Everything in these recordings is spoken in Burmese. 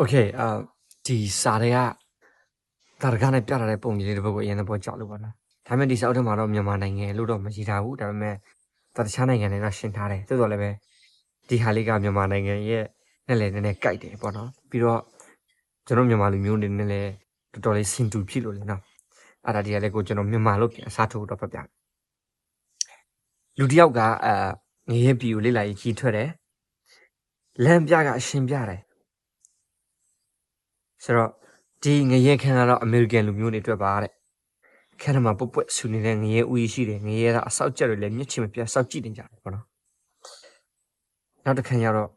Okay ဒီစာတွေကဒါတကားနဲ့ပြထားတဲ့ပုံကြီးလေးတစ်ပုဒ်ကိုအရင်တော့ကြောက်လို့ပါနော်ဒါပေမဲ့ဒီစာအုပ်ထဲမှာတော့မြန်မာနိုင်ငံလို့တော့မရှိထားဘူးဒါပေမဲ့တခြားနိုင်ငံတွေတော့ရှင်းထားတယ်သို့တော်လည်းပဲဒီဟာလေးကမြန်မာနိုင်ငံရဲ့နဲ့လည်းနည်းနည်းကြိုက်တယ်ပေါ့နော်ပြီးတော့ကျွန်တော်မြန်မာလူမျိုးတွေနဲ့လည်းတော်တော်လေးစင်တူဖြစ်လို့လေနော်အဲ့ဒါဒီကလည်းကိုကျွန်တော်မြန်မာလို့ပြန်အစားထိုးတော့ဖတ်ပြလူတစ်ယောက်ကငရဲပြည်ကိုလေ့လာရေးကြီးထွက်တယ်လမ်းပြကအရှင်ပြတယ်ဆိုတော့ဒီငရဲခန်းကတော့အမေရိကန်လူမျိုးတွေအတွက်ပါတဲ့ခန်းထဲမှာပုတ်ပွက်ဆူနေတဲ့ငရဲဦးကြီးရှိတယ်ငရဲကအဆောက်ကြက်တွေလည်းမျက်ချင်မပြတ်စောက်ကြည့်နေကြတယ်ပေါ့နော်နောက်တစ်ခါကျတော့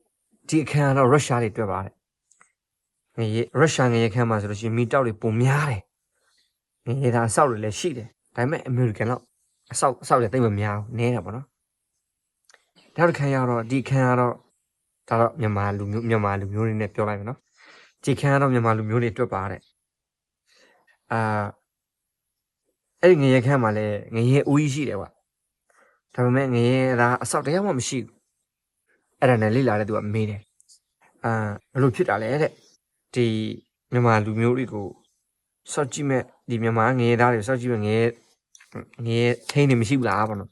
ဒီအခန်းကတော့ရုရှားတွေအတွက်ပါတဲ့ငရဲရုရှားငရဲခန်းမှာဆိုလို့ရှိရင်မီတောက်တွေပုံများတယ်ငရဲသားအဆောက်တွေလည်းရှိတယ်ဒါပေမဲ့အမေရိကန်တော့အဆောက်လည်းတိတ်မများဘူးနည်းတာပေါ့နော်နောက်တစ်ခါကျတော့ဒီအခန်းကတော့ဒါတော့မြန်မာလူမျိုးတွေနဲ့ပြောလိုက်မယ်နော်ဒီခန်းကတော့မြန်မာလူမျိုးတွေအတွက်ပါတဲ့အဲ့ဒီငရဲခန်းမှာလည်းငရဲဦးကြီးရှိတယ်ကွာဒါပေမဲ့ငရဲသားအဆောက်တရားမှမရှိဘူးအဲ့ဒါနဲ့လိလာတဲ့သူကမေးတယ်ဘယ်လိုဖြစ်တာလဲတဲ့ဒီမြန်မာလူမျိုးတွေကိုစောက်ကြည့်မဲ့ဒီမြန်မာငရဲသားတွေစောက်ကြည့်မဲ့ငရဲထိန်းနေမရှိဘူးလားပေါ့နော်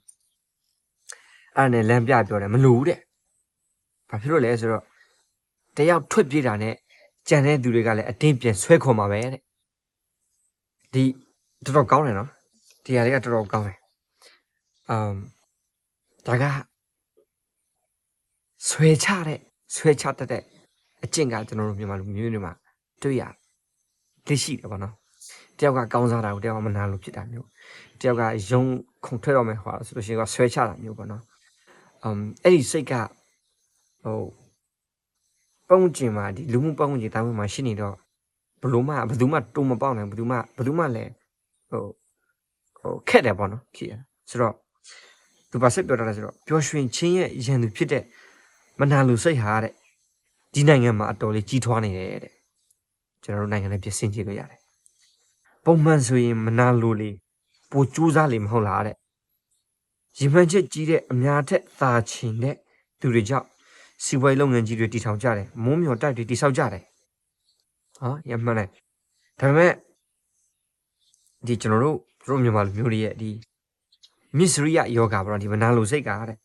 အဲ့ဒါနဲ့လမ်းပြပြောတယ်မလို့တဲ့ဘာဖြစ်လို့လဲဆိုတော့တယောက်ထွက်ပြေးတာနဲ့ကြံတဲ့သူတွေကလည်းအတင်းပြန်ဆွဲခေါ်မှာပဲတဲ့ဒီတော်တော်ကောင်းတယ်နော်ဒီဟာလေးကတော်တော်ကောင်းတယ်ဒါကဆွဲချတတ်တဲ့အကျင့်ကကျွန်တော်တို့မြန်မာလူမျိုးတွေမှာတွေ့ရသိရှိတယ်ပေါ့နော်တယောက်ကကောင်းစားတာကိုတယောက်ကမနာလို့ဖြစ်တာမျိုးတယောက်ကယုံခုန်ထွက်တော့မယ်ဟောဆိုလို့ရှိရင်ကဆွဲချတာမျိုးပေါ့နော်အဲ့ဒီစိတ်ကဟိုပုံကျင်မှာဒီလူမှုပုံကျင်တာမျိုးမှာရှိနေတော့ဘယ်သူမှတုံမပေါက်နိုင်ဘယ်သူမှလည်းဟိုခက်တယ်ပေါ့နော်ဖြစ်ရဆိုတော့သူပါစစ်ပြောတာလဲဆိုတော့ပျော်ရွှင်ခြင်းရဲ့ရန်သူဖြစ်တဲ့မနာလူစိတ်ဟာတဲ့ဒီနိုင်ငံမှာအတော်လေးကြီးထွားနေတယ်တဲ့ကျွန်တော်တို့နိုင်ငံနဲ့ပြင်ဆင်ကြည့်လို့ရတယ်ပုံမှန်ဆိုရင်မနာလူလေးပိုကြိုးစားလေမဟုတ်လားတဲ့ရည်မှန်းချက်ကြီးတဲ့အများထက်သာချင်တဲ့သူတွေကြောင့်စီးပွားရေးလုပ်ငန်းကြီးတွေတည်ထောင်ကြတယ်မိုးမျှော်တိုက်တွေတည်ဆောက်ကြတယ်ရမှန်းတယ်ဒါပေမဲ့ဒီကျွန်တော်တို့မြန်မာလူမျိုးတွေရဲ့ဒီမစ္စရိယယောဂါပေါ့ဒီမနာလိုစိတ်ကတဲ့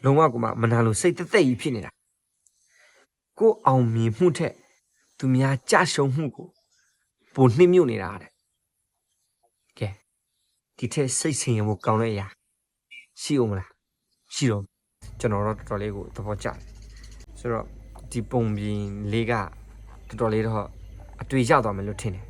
လုံးဝကမနာလိုစိတ်တက်ကြီးဖြစ်နေတာကိုအောင်မြင်မှုထက်သူများကြရှုံမှုကိုပိုနှိမ့်မြုပ်နေတာတဲ့ကဲဒီထက်စိတ်ဆင်ရဖို့ကောင်းတဲ့အရာရှိအောင်မလားရှိတော့ကျွန်တော်တော့တော်တော်လေးကိုသဘောကျတယ်ဆိုတော့ဒီပုံပြင်လေးကတော်တော်လေးတော့အတွေ့ရသွားမယ်လို့ထင်တယ်